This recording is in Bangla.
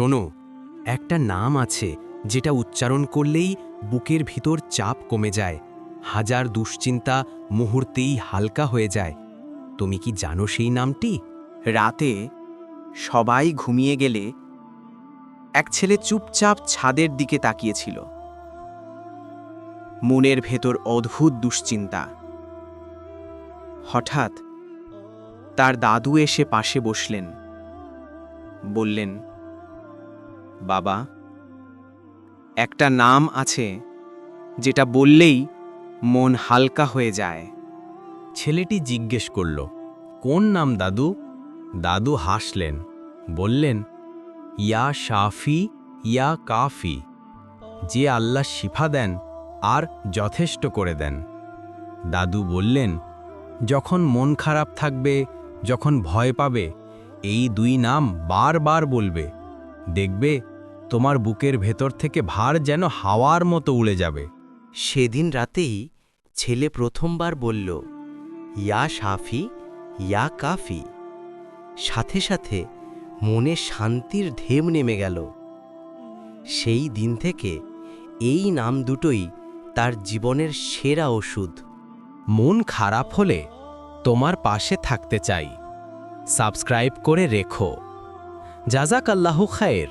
শোনো, একটা নাম আছে যেটা উচ্চারণ করলেই বুকের ভিতর চাপ কমে যায়, হাজার দুশ্চিন্তা মুহূর্তেই হালকা হয়ে যায়। তুমি কি জানো সেই নামটি? রাতে সবাই ঘুমিয়ে গেলে এক ছেলে চুপচাপ ছাদের দিকে তাকিয়েছিল। মনের ভেতর অদ্ভুত দুশ্চিন্তা। হঠাৎ তার দাদু এসে পাশে বসলেন। বললেন, বাবা, একটা নাম আছে যেটা বললেই মন হালকা হয়ে যায়। ছেলেটি জিজ্ঞেস করল, কোন নাম দাদু? দাদু হাসলেন, বললেন, ইয়া শাফি ইয়া কাফি, যে আল্লাহ শিফা দেন আর যথেষ্ট করে দেন। দাদু বললেন, যখন মন খারাপ থাকবে, যখন ভয় পাবে, এই দুই নাম বারবার বলবে, দেখবে তোমার বুকের ভেতর থেকে ভার যেন হাওয়ার মতো উড়ে যাবে। সেদিন রাতেই ছেলে প্রথমবার বলল, ইয়া শাফি ইয়া কাফি। সাথে সাথে মনে শান্তির ঢেউ নেমে গেল। সেই দিন থেকে এই নাম দুটোই তার জীবনের সেরা ওষুধ। মন খারাপ হলে তোমার পাশে থাকতে চাই। সাবস্ক্রাইব করে রেখো। জাযাকাল্লাহু খায়ের।